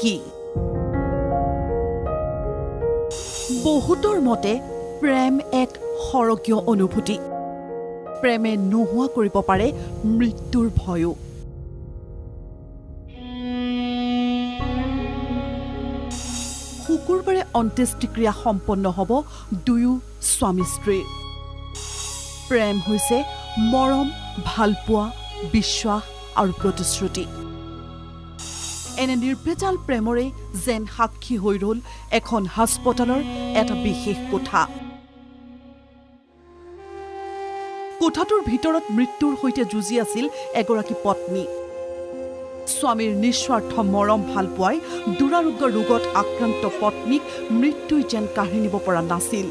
কি বহুতৰ মতে প্ৰেম এক সৰগীয় অনুভূতি প্ৰেমে নোহোৱা কৰিব পাৰে মৃত্যুৰ ভয়ও শুকুৰবাৰে অন্ত্যেষ্টিক্ৰিয়া সম্পন্ন হ'ব দুয়ো স্বামী স্ত্ৰীৰ প্ৰেম হৈছে মৰম ভালপোৱা বিশ্বাস আৰু প্ৰতিশ্ৰুতি এনে নিৰ্ভেজাল প্ৰেমৰে যেন সাক্ষী হৈ ৰল এখন হাস্পতালৰ এটা বিশেষ কোঠা কোঠাটোৰ ভিতৰত মৃত্যুৰ সৈতে যুঁজি আছিল এগৰাকী পত্নী স্বামীৰ নিস্বাৰ্থ মৰম ভালপোৱাই দুৰাৰোগ্য ৰোগত আক্ৰান্ত পত্নীক মৃত্যুই যেন কাঢ়ি নিব পৰা নাছিল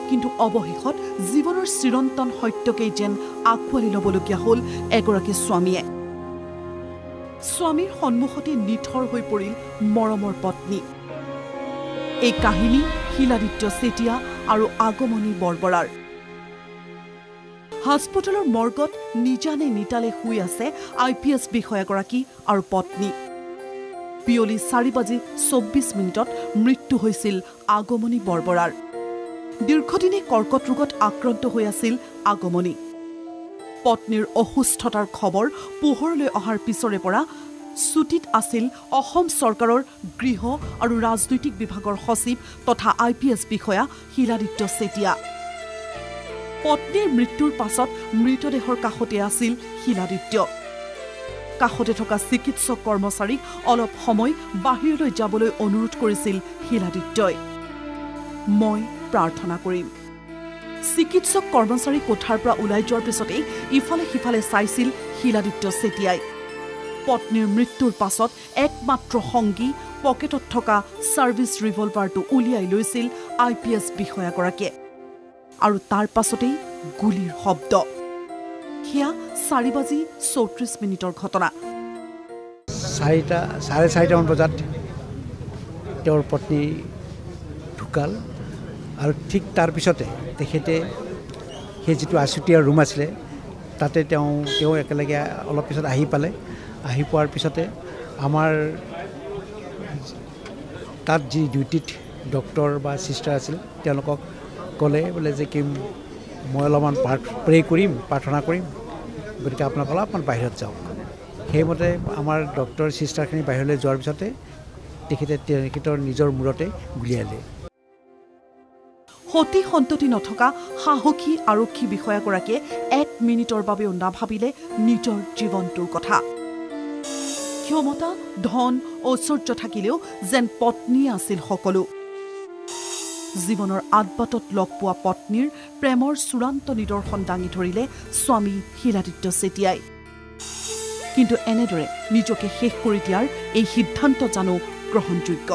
কিন্তু অৱশেষত জীৱনৰ চিৰন্তন সত্যকেই যেন আঁকোৱালি ল'বলগীয়া হ'ল এগৰাকী স্বামীয়ে স্বামীৰ সন্মুখতে নিথৰ হৈ পৰিল মৰমৰ পত্নী এই কাহিনী শিলাদিত্য চেতিয়া আৰু আগমনী বৰবৰাৰ হাস্পতালৰ মৰ্গত নিজানে নিতালে শুই আছে IPS বিষয়াগৰাকী আৰু পত্নী পিয়লি 4:24 মৃত্যু হৈছিল আগমনী বৰবৰাৰ দীৰ্ঘদিনে কৰ্কট ৰোগত আক্ৰান্ত হৈ আছিল আগমনী পত্নীৰ অসুস্থতাৰ খবৰ পোহৰলৈ অহাৰ পিছৰে পৰা ছুটিত আছিল অসম চৰকাৰৰ গৃহ আৰু ৰাজনৈতিক বিভাগৰ সচিব তথা IPS বিষয়া শিলাদিত্য চেতিয়া পত্নীৰ মৃত্যুৰ পাছত মৃতদেহৰ কাষতে আছিল শিলাদিত্য কাষতে থকা চিকিৎসক কৰ্মচাৰীক অলপ সময় বাহিৰলৈ যাবলৈ অনুৰোধ কৰিছিল শিলাদিত্যই মই প্ৰাৰ্থনা কৰিম চিকিৎসক কৰ্মচাৰী কোঠাৰ পৰা ওলাই যোৱাৰ পিছতেই ইফালে সিফালে চাইছিল শিলাদিত্য চেতিয়াই পত্নীৰ মৃত্যুৰ পাছত একমাত্ৰ সংগী পকেটত থকা সাৰ্ভিস ৰিভলভাৰটো উলিয়াই লৈছিল IPS বিষয়াগৰাকীয়ে আৰু তাৰ পাছতেই গুলিৰ শব্দ হিয়া 4:34 ঘটনা 4:30 বজাত তেওঁৰ পত্নী ঢুকাল আৰু ঠিক তাৰ পিছতে তেখেতে সেই যিটো আছুতীয়া ৰুম আছিলে তাতে তেওঁ একেলগে অলপ পিছত আহি পোৱাৰ পিছতে আমাৰ তাত যি ডিউটিত ডক্টৰ বা চিষ্টাৰ আছিল তেওঁলোকক ক'লে বোলে যে কি মই অলপমান প্ৰাৰ্থনা কৰিম গতিকে আপোনালোক অলপমান বাহিৰত যাওক সেইমতে আমাৰ ডক্টৰ চিষ্টাৰখিনি বাহিৰলৈ যোৱাৰ পিছতে তেখেতৰ নিজৰ মূৰতে গুলিয়ালে সতী সন্ততি নথকা সাহসী আৰক্ষী বিষয়াগৰাকীয়ে 1 মিনিটৰ বাবেও নাভাবিলে নিজৰ জীৱনটোৰ কথা ক্ষমতা ধন ঐশ্বৰ্য থাকিলেও যেন পত্নী আছিল সকলো জীৱনৰ আদবাটত লগ পোৱা পত্নীৰ প্ৰেমৰ চূড়ান্ত নিদৰ্শন দাঙি ধৰিলে স্বামী শিলাদিত্য চেতিয়াই কিন্তু এনেদৰে নিজকে শেষ কৰি দিয়াৰ এই সিদ্ধান্ত জানো গ্ৰহণযোগ্য